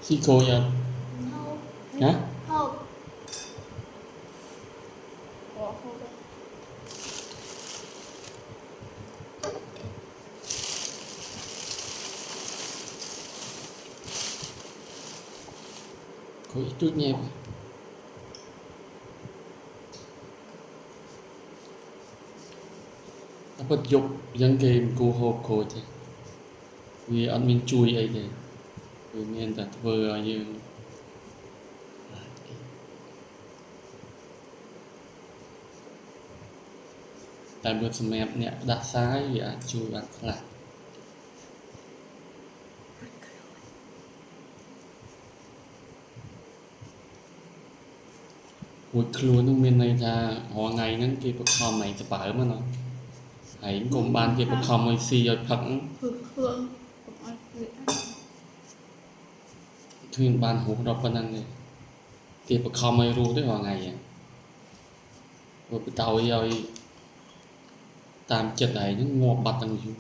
Khi cô giờ Hộp. hả? Hộp. Ủa, hộp đây. Cô ít chút nhé. Ta bật dục dân kê cô hộp cô chứ. Vì ăn mình chui ấy thì vì mình ta vừa như tại bữa sớm em nè đặt sai vì chui ăn lại một luôn trong miền này ra họ ngàyนั้นkiaประคอมไหนจะเป๋อมาเนาะไอ้กรมบ้านkiaประคอมไอ้ซีเอาผัก Hương. Cũng ăn vị ăn. ที่บ้านหูเราปนันเลยเก็บประคอมไม่รู้ด้วยว่าไงอ่ะว่าไปเตาเอาตามจัดไหนยังงอบัดตังอยู่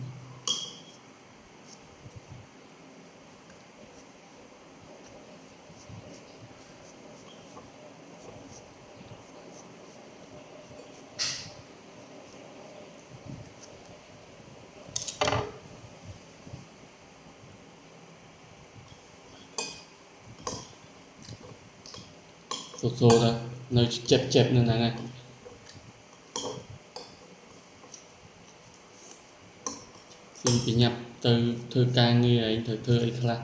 โซๆเลยเนยเจ็บๆนั่นนะไงซึ่งปีnhập từ thơ ca nghe ấy thơ ấy khá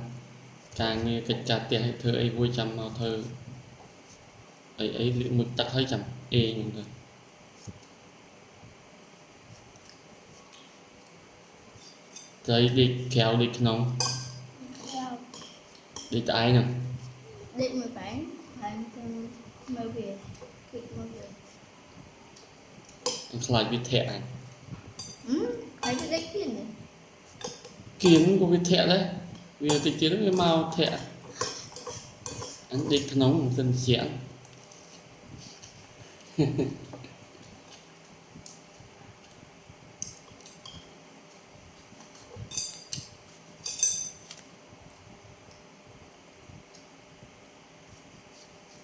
ca nghe cái chặt tiền hay thơ ấy vui chăm mà thơ ấy liệu mực tắc hơi chăm nhưng thôi cái đi kéo đi nóng Sao? đi tại nè Định 18. Làm cho mơ về. Kịch mơ về. anh lại bị thẹn này Phải cái đấy kia này. kiến của bị thẹn đấy vì thì kiến nó mau thẹn anh đi nóng dần xẻn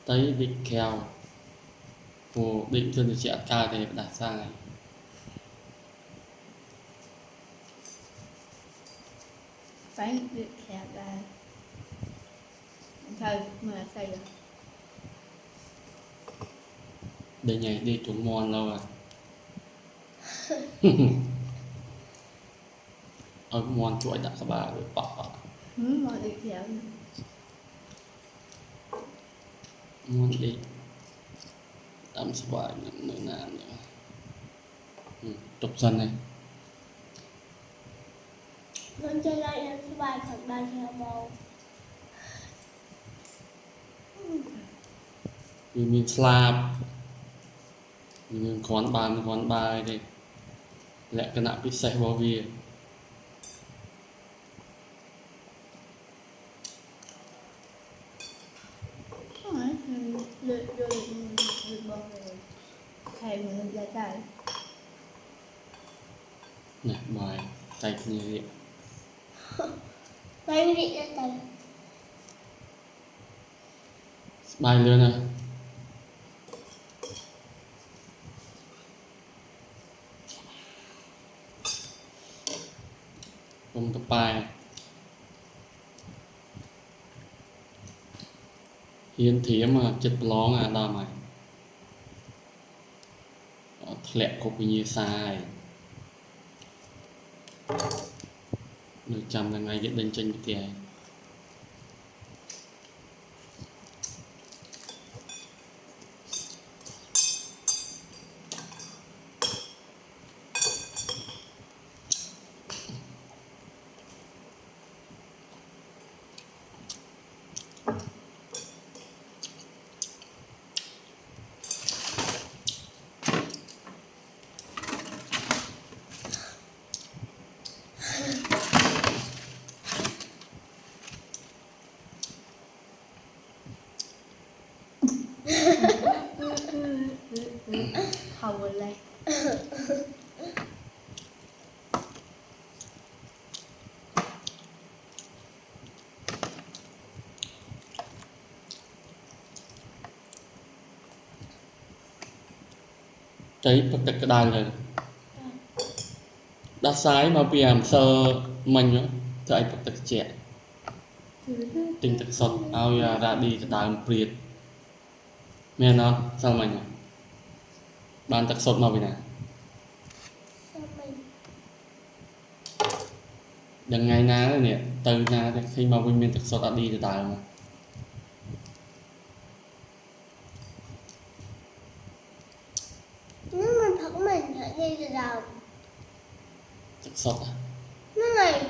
tới định kèo của định dần xẻn ca thì đặt sai Phải việc khẹp là thôi mà xây rồi. đây nhảy đi trúng mòn lâu à ở mòn chuỗi đặt các bà rồi bỏ Mà việc khẹp. mòn đi tắm sờ bài nữa nè tục dần này Con chơi lại em số bài thật bài theo bầu. vì mình slap mình quán bài đây lẽ cái nạp bị sạch vào vì Lượt bầu rồi. Thầy mình ra trời. nè bài tay như vậy Tay đi ra trời. bài luôn này không tập bài hiến thía mà chết lóng đau mày lẹ có bị như sai được chăm là ngày dẫn đến chân bị tiền cháy bật tật cái đài rồi đã sái mà vì làm sơ mình á cháy bật tật trẻ tình tật sọt ao ra đi cái đài một priệt mẹ nó sao mình bàn tật sọt mà vì nè đằng ngày na đấy nè từ na thì khi mà mình tật sọt đã đi cái đài mà nếu mình thật mình sẽ đi từ đầu tật sọt à nó này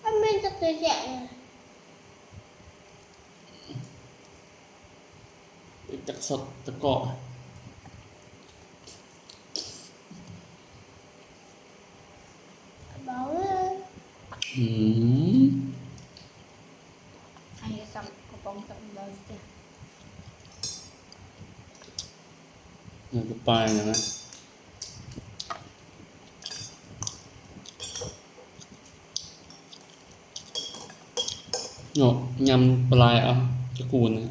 anh mình thật tự trạng tật sọt tật cọ bảo lên Ai xong có bông tận đời chứ. cái bài này nè nhọ nhằm lại à cái cuốn này